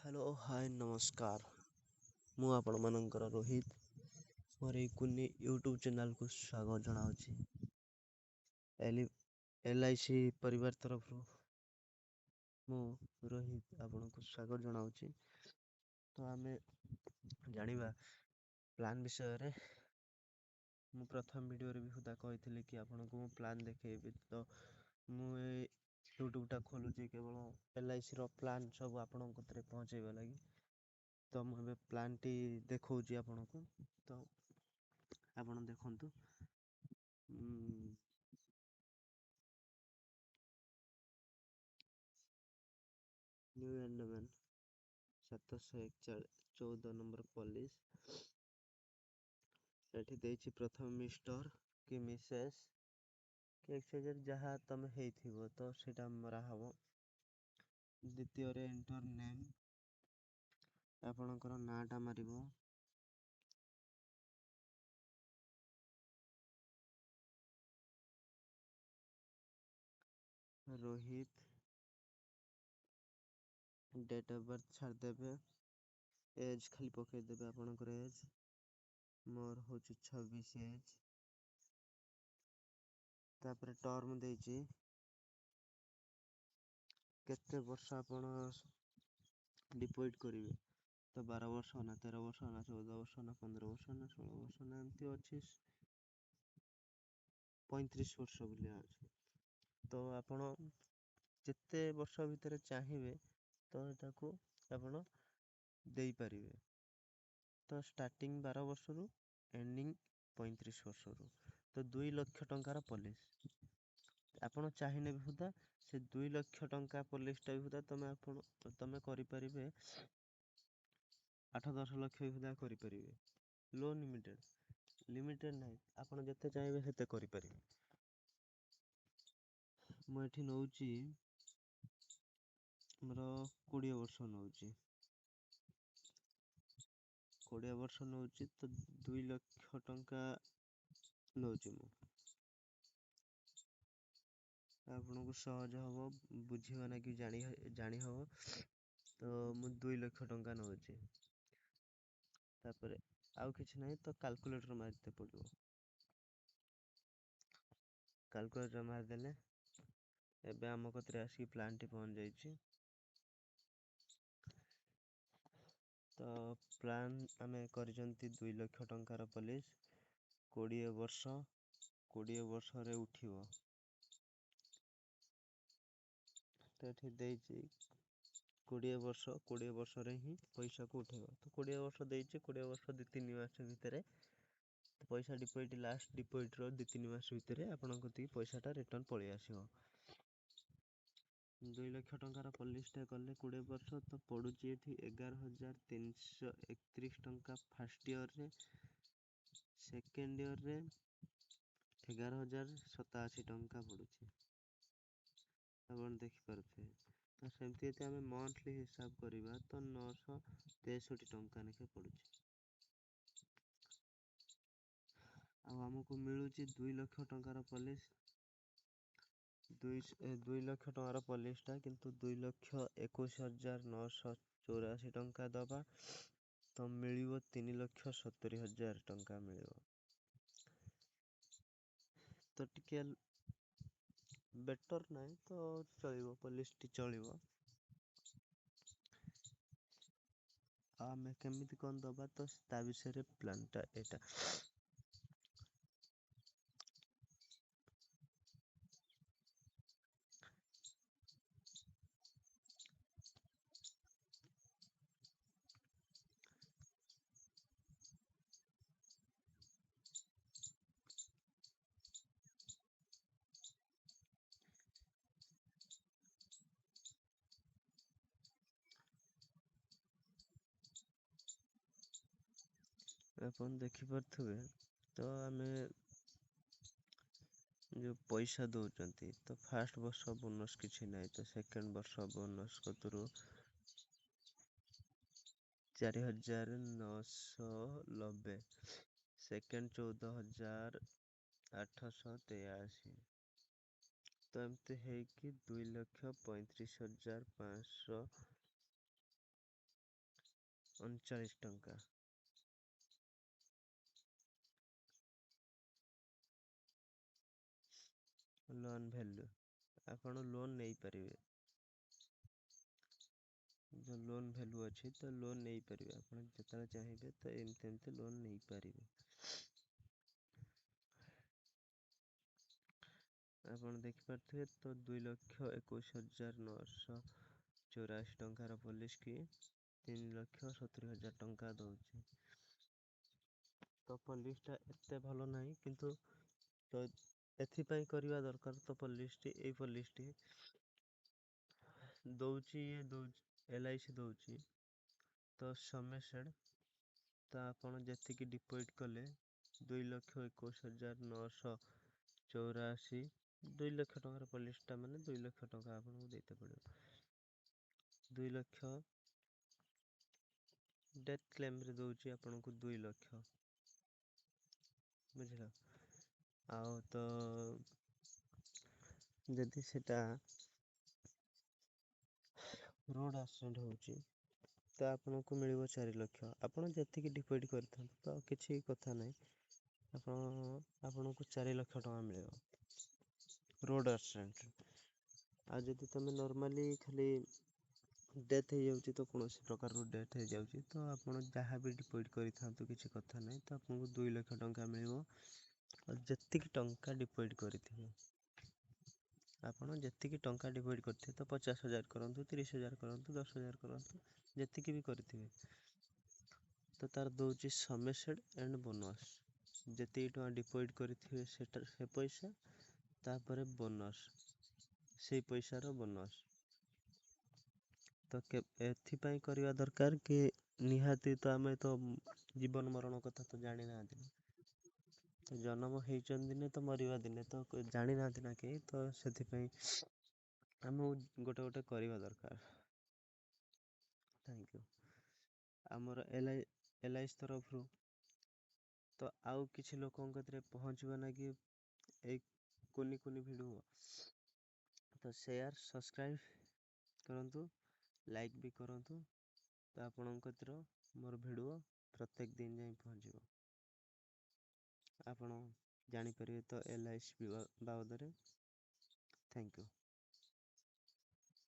Hello hi नमस्कार। ମୁଁ ଆପଣମାନଙ୍କର ରୋହିତ ମୋର ଏଇ କୁନି ୟୁଟ୍ୟୁବ୍ ଚ୍ୟାନେଲକୁ ସ୍ୱାଗତ ଜଣାଉଛି। LIC ପରିବାର ତରଫରୁ ମୁଁ ରୋହିତ ଆପଣଙ୍କୁ ସ୍ୱାଗତ ଜଣାଉଛି। ତ ଆମେ ଜାଣିବା ପ୍ଲାନ୍ ବିଷୟରେ। ମୁଁ ପ୍ରଥମ ଭିଡ଼ିଓରେ ବି ସୁଦ୍ଧା କହିଥିଲି କି ଆପଣଙ୍କୁ ମୁଁ ପ୍ଲାନ୍ ଦେଖେଇବି। ତ ମୁଁ ଏ ୟୁଟ୍ୟୁବ୍ଟା ଖୋଲୁଛି କେବଳ LICର ପ୍ଲାନ୍ ସବୁ ଆପଣଙ୍କ କତିରେ ପହଞ୍ଚାଇବା ଲାଗି। ତ ମୁଁ ଏବେ ପ୍ଲାନ୍ଟି ଦେଖାଉଛି ଆପଣଙ୍କୁ। ତ ଆପଣ ଦେଖନ୍ତୁ। New Andaman 714 number policy. ଏଠି ଦେଇଛି ପ୍ରଥମ ମିଷ୍ଟର କି ମିସେସ୍ କି ଏକ୍ସଚେଞ୍ଜର ଯାହା ତମେ ହେଇଥିବ ତ ସେଇଟା ମରା ହବ। ଦ୍ୱିତୀୟରେ ଏଣ୍ଟର ନେମ୍, ଆପଣଙ୍କର ନାଁଟା ମାରିବ। ରୋହିତ। ଡେଟ୍ ଅଫ୍ ବାର୍ଥ ଛାଡ଼ିଦେବେ, ଏଜ୍ ଖାଲି ପକାଇଦେବେ ଆପଣଙ୍କର ଏଜ୍। ମୋର ହେଉଛି 26 ଏଜ୍। ତାପରେ ଟର୍ମ ଦେଇଛି କେତେ ବର୍ଷ ଆପଣ ଡିପୋଜିଟ୍ କରିବେ। ତ 12 ବର୍ଷ ନା 13 ବର୍ଷ ନା 14 ବର୍ଷ ନା 15 ବର୍ଷ ନା 16 ବର୍ଷ ନା ଏମିତି ଅଛି 35 ବର୍ଷ ବୋଲି ଅଛି। ତ ଆପଣ ଯେତେ ବର୍ଷ ଭିତରେ ଚାହିଁବେ ତ ଏଟାକୁ ଆପଣ ଦେଇପାରିବେ। ତ ଷ୍ଟାର୍ଟିଂ 12 ବର୍ଷରୁ ଏଣ୍ଡିଂ 35 ବର୍ଷରୁ। ତ 2 ଲକ୍ଷ ଟଙ୍କାର ପଲିସି। ଆପଣ ଚାହିଁଲେ ବି ସୁଦ୍ଧା ସେ 2 ଲକ୍ଷ ଟଙ୍କା ପଲିସିଟା ବି ସୁଦ୍ଧା ତମେ କରିପାରିବେ। 8-10 ଲକ୍ଷ ବି ସୁଦ୍ଧା କରିପାରିବେ। ଲିମିଟେଡ୍ ନାହିଁ, ଆପଣ ଯେତେ ଚାହିଁବେ ସେତେ କରିପାରିବେ। ମୁଁ ଏଠି ନଉଛି ଆମର 20 ବର୍ଷ ନଉଛି। 20 ବର୍ଷ ନଉଛି ତ 2 ଲକ୍ଷ ଟଙ୍କା ନଉଛି ମୁଁ। ଆପଣଙ୍କୁ ସହଜ ହବ ବୁଝିବା ନାକି ଜାଣି ହବ। ତ ମୁଁ 2 ଲକ୍ଷ ଟଙ୍କା ନଉଛି। ତାପରେ ଆଉ କିଛି ନାହିଁ ତ କାଲକୁଲେଟର ମାରିତେ ପଡ଼ିବ। କାଲକୁଲେଟର ମାରିଦେଲେ ଏବେ ଆମ କତିରେ ଆସିକି ପ୍ଲାନ୍ଟି ପହଞ୍ଚି ଯାଇଛି। ତ ପ୍ଲାନ୍ ଆମେ କରିଛନ୍ତି 2 ଲକ୍ଷ ଟଙ୍କାର ପଲିସି। 20 ବର୍ଷ, 20 ବର୍ଷରେ ଉଠିବ। ତ ଏଠି ଦେଇଛି 20 ବର୍ଷ, 20 ବର୍ଷରେ ହିଁ ପଇସାକୁ ଉଠେଇବ। ତ 20 ବର୍ଷ ଦେଇଛି, 20 ବର୍ଷ 2-3 ମାସ ଭିତରେ ପଇସା ଡିପୋଜିଟ୍, ଲାଷ୍ଟ ଡିପୋଜିଟ୍ର 2-3 ମାସ ଭିତରେ ଆପଣଙ୍କ କତିକି ପଇସାଟା ରିଟର୍ନ ପଳେଇ ଆସିବ। 2 ଲକ୍ଷ ଟଙ୍କାର ପଲିସିଟା କଲେ 20 ବର୍ଷ ତ ପଡ଼ୁଛି ଏଠି 11,331 ଟଙ୍କା ଫାର୍ଷ୍ଟ ଇୟରରେ। ସେକେଣ୍ଡ ଇୟରରେ 11,087 ଟଙ୍କା ପଡ଼ୁଛି। ଆପଣ ଦେଖିପାରୁଥିବେ। ତ ସେମିତି ଯଦି ଆମେ ମନ୍ଥଲି ହିସାବ କରିବା ତ 963 ଟଙ୍କା ଲେଖେ ପଡ଼ୁଛି। ଆଉ ଆମକୁ ମିଳୁଛି 2 ଲକ୍ଷ ଟଙ୍କାର ପଲିସି। 2 ଲକ୍ଷ ଟଙ୍କାର ପଲିସିଟା କିନ୍ତୁ 2,21,984 ଟଙ୍କା ଦବା ତ ମିଳିବ 3,70,000 ଟଙ୍କା ମିଳିବ। ତ ଟିକେ ବେଟର ନାହିଁ ତ ଚଳିବ, ପଲିସିଟି ଚଳିବ। ଆଉ ଆମେ କେମିତି କ'ଣ ଦବା ତ ତା ବିଷୟରେ ପ୍ଲାନ୍ଟା ଏଇଟା। ଆପଣ ଦେଖିପାରୁଥିବେ ତ ଆମେ ଯେଉଁ ପଇସା ଦେଉଛନ୍ତି ତ ଫାର୍ଷ୍ଟ ବର୍ଷ ବୋନସ୍ କିଛି ନାହିଁ, ତ ସେକେଣ୍ଡ ବର୍ଷ ବୋନସ୍ କତରୁ 4,990, ସେକେଣ୍ଡ 14,883। ତ ଏମିତି ହେଇକି 2,35,500 39 ଟଙ୍କା। ଲୋନ୍ ଭ୍ୟାଲ୍ୟୁ ଆପଣ ଲୋନ୍ ନେଇପାରିବେ। ଯେଉଁ ଲୋନ୍ ଭ୍ୟାଲ୍ୟୁ ଅଛି ତ ଲୋନ୍ ନେଇପାରିବେ ଆପଣ ଯେତେବେଳେ ଚାହିଁବେ ତ ଏମିତି ଲୋନ୍ ନେଇପାରିବେ। ଆପଣ ଦେଖିପାରୁଥିବେ ତ 2,21,984 ଟଙ୍କାର ପଲିସି କି 3,70,000 ଟଙ୍କା ଦଉଛି। ତ ପଲିସିଟା ଏତେ ଭଲ ନାହିଁ, କିନ୍ତୁ ତ ଏଥିପାଇଁ କରିବା ଦରକାର। ତ ଏଇ ପଲିସିଟି ଦଉଛି LIC ଦଉଛି ତ ସମେସେଡ୍। ତ ଆପଣ ଯେତିକି ଡିପୋଜିଟ୍ କଲେ 2,21,984, 2 ଲକ୍ଷ ଟଙ୍କାର ପଲିସିଟା ମାନେ 2 ଲକ୍ଷ ଟଙ୍କା ଆପଣଙ୍କୁ ଦେଇତେ ପଡ଼ିବ। 2 ଲକ୍ଷ ଡେଥ୍ କ୍ଲେମ୍ରେ ଦଉଛି ଆପଣଙ୍କୁ 2 ଲକ୍ଷ, ବୁଝିଲ। ଆଉ ତ ଯଦି ସେଟା ରୋଡ଼ ଆକ୍ସିଡେଣ୍ଟ ହେଉଛି ତ ଆପଣଙ୍କୁ ମିଳିବ 4 ଲକ୍ଷ। ଆପଣ ଯେତିକି ଡିପୋଜିଟ୍ କରିଥାନ୍ତୁ ତ କିଛି କଥା ନାହିଁ, ଆପଣଙ୍କୁ 4 ଲକ୍ଷ ଟଙ୍କା ମିଳିବ ରୋଡ଼ ଆକ୍ସିଡେଣ୍ଟରେ। ଆଉ ଯଦି ତୁମେ ନର୍ମାଲି ଖାଲି ଡେଥ୍ ହେଇଯାଉଛି ତ କୌଣସି ପ୍ରକାରର ଡେଥ୍ ହେଇଯାଉଛି ତ ଆପଣ ଯାହା ବି ଡିପୋଜିଟ୍ କରିଥାନ୍ତୁ କିଛି କଥା ନାହିଁ, ତ ଆପଣଙ୍କୁ 2 ଲକ୍ଷ ଟଙ୍କା ମିଳିବ। ଆଉ ଯେତିକି ଟଙ୍କା ଡିପୋଜିଟ୍ କରିଥିବେ, ଆପଣ ଯେତିକି ଟଙ୍କା ଡିପୋଜିଟ୍ କରିଥିବେ ତ 50,000 କରନ୍ତୁ, 30,000 କରନ୍ତୁ, 10,000 କରନ୍ତୁ, ଯେତିକି ବି କରିଥିବେ ତ ତାର ଦଉଛି ସମେସେଡ୍ ଏଣ୍ଡ ବୋନସ୍। ଯେତିକି ଟଙ୍କା ଡିପୋଜିଟ୍ କରିଥିବେ ସେ ପଇସା, ତାପରେ ବୋନସ୍, ସେଇ ପଇସାର ବୋନସ୍। ତ ଏଥିପାଇଁ କରିବା ଦରକାର କି ନିହାତି ତ ଆମେ ତ ଜୀବନ ମରଣ କଥା ତ ଜାଣିନାହାନ୍ତି ନା। ତ ଜନ୍ମ ହେଇଛନ୍ତି ଦିନେ ତ ମରିବା ଦିନେ ତ ଜାଣିନାହାନ୍ତି ନା କେହି, ତ ସେଥିପାଇଁ ଆମକୁ ଗୋଟେ କରିବା ଦରକାର। Thank you. ଆମର LIC ତରଫରୁ ତ ଆଉ କିଛି ଲୋକଙ୍କ କତିରେ ପହଞ୍ଚିବ ନା କି ଏଇ କୁନି ଭିଡ଼ିଓ, ତ ସେୟାର ସବସ୍କ୍ରାଇବ୍ କରନ୍ତୁ, ଲାଇକ୍ ବି କରନ୍ତୁ, ତ ଆପଣଙ୍କ କତିର ମୋର ଭିଡ଼ିଓ ପ୍ରତ୍ୟେକ ଦିନ ଯାଇ ପହଞ୍ଚିବ। ଆପଣ ଜାଣିପାରିବେ ତ LIC ବାବଦରେ। Thank you.